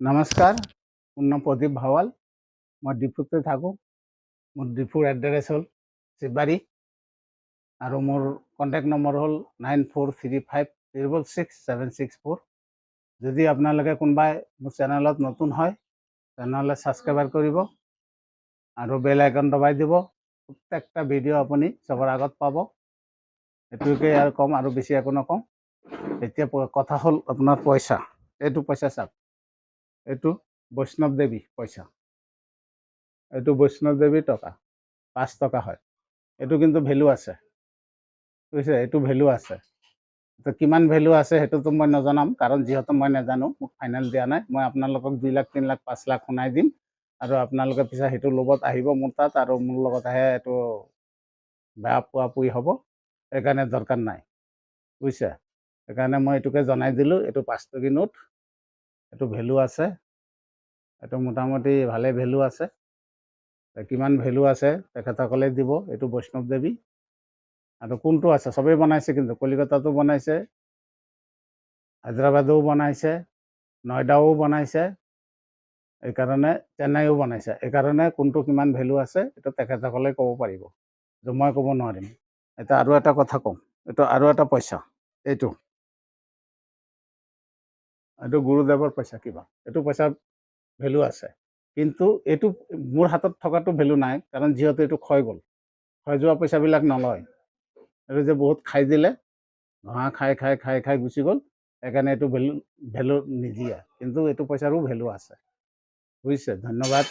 নমস্কাৰ, মোৰ নাম প্ৰদীপ ভাৱাল। মই ডিপুতে থাকোঁ। মোৰ ডিপুৰ এড্ৰেছ হ'ল শিৱবাৰী আৰু মোৰ কণ্টেক্ট নম্বৰ হ'ল 9435666764। যদি আপোনালোকে কোনোবাই মোৰ চেনেলত নতুন হয় তেনেহ'লে ছাবস্ক্ৰাইবাৰ কৰিব আৰু বেল আইকন দবাই দিব। প্ৰত্যেকটা ভিডিঅ' আপুনি চবৰ আগত পাব। এইটোকে আৰু ক'ম, আৰু বেছি একো নকওঁ। এতিয়া কথা হ'ল আপোনাৰ পইচা। এইটো পইচা চাওক, এইটো বৈষ্ণৱ দেৱী পইচা, এইটো বৈষ্ণৱ দেৱী টকা 5 টকা হয়। এইটো কিন্তু ভেলু আছে, বুজিছে? এইটো ভেলু আছে। তো কিমান ভেলু আছে সেইটোতো মই নজনাম, কাৰণ যিহেতু মই নাজানো, মোক ফাইনেল দিয়া নাই। মই আপোনালোকক 2 লাখ 3 লাখ 5 লাখ শুনাই দিম আৰু আপোনালোকে পিছত সেইটো লগত আহিব মোৰ তাত, আৰু মোৰ লগত আহে এইটো বেয়া পোৱা পুৰি হ'ব। সেইকাৰণে দৰকাৰ নাই, বুজিছে? সেইকাৰণে মই এইটোকে জনাই দিলোঁ। এইটো 5 টকী নোট, এইটো ভেলু আছে। এইটো মোটামুটি ভালে ভেলু আছে। কিমান ভেলু আছে তেখেতসকলে দিব। এইটো বৈষ্ণৱ দেৱী। আৰু কোনটো আছে চবেই বনাইছে, কিন্তু কলিকতাতো বনাইছে, হায়দৰাবাদো বনাইছে, নয়দাও বনাইছে, এইকাৰণে চেন্নাইও বনাইছে। এইকাৰণে কোনটো কিমান ভেলু আছে এইটো তেখেতসকলে ক'ব পাৰিব, যে মই ক'ব নোৱাৰিম। এতিয়া আৰু এটা কথা কওঁ, এইটো আৰু এটা পইচা, এইটো গুৰুদেৱৰ পইচা কিবা, এইটো পইচা ভেলু আছে। কিন্তু এইটো মোৰ হাতত থকাটো ভেলু নাই, কাৰণ যিহেতু এইটো ক্ষয় গ'ল। ক্ষয় যোৱা পইচাবিলাক নলয়। এইটো যে বহুত খাই দিলে, ঘঁহা খাই খাই খাই খাই গুচি গ'ল, সেইকাৰণে এইটো ভেলু নিদিয়ে। কিন্তু এইটো পইচাৰো ভেলু আছে, বুজিছে? ধন্যবাদ।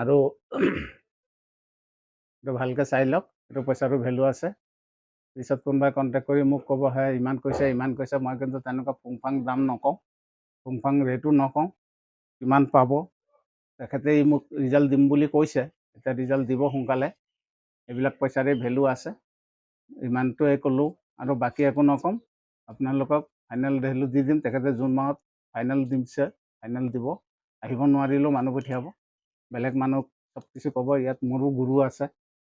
আৰু এইটো ভালকৈ চাই লওক, এইটো পইচাৰো ভেলু আছে। পিছত কোনোবাই কণ্টেক্ট কৰি মোক ক'ব, হে ইমান কৈছে ইমান কৈছে। মই কিন্তু তেনেকুৱা পুংফাং দাম নকওঁ, পুংফাং ৰেটো নকওঁ, কিমান পাব। তেখেতে মোক ৰিজাল্ট দিম বুলি কৈছে, এতিয়া ৰিজাল্ট দিব সোনকালে। এইবিলাক পইচাৰে ভেলু আছে, ইমানটোৱে ক'লোঁ আৰু বাকী একো নকওঁ। আপোনালোকক ফাইনেল ভেলু দি দিম। তেখেতে জুন মাহত ফাইনেল দিছে, ফাইনেল দিব। আহিব নোৱাৰিলেও মানুহ পঠিয়াব, বেলেগ মানুহ চব কিছু ক'ব। ইয়াত মোৰো গুৰু আছে,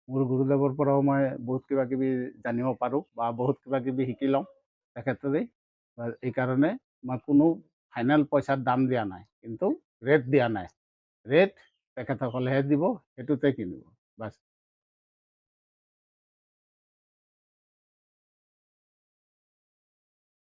মোৰ গুৰুদেৱৰ পৰাও মই বহুত কিবা কিবি জানিব পাৰোঁ বা বহুত কিবা কিবি শিকি লওঁ তেখেতেই। এইকাৰণে মই কোনো ফাইনেল পইচাৰ দাম দিয়া নাই, কিন্তু ৰেট দিয়া নাই। ৰেট তেখেতসকলেহে দিব, সেইটোতে কিনিব, বাছ।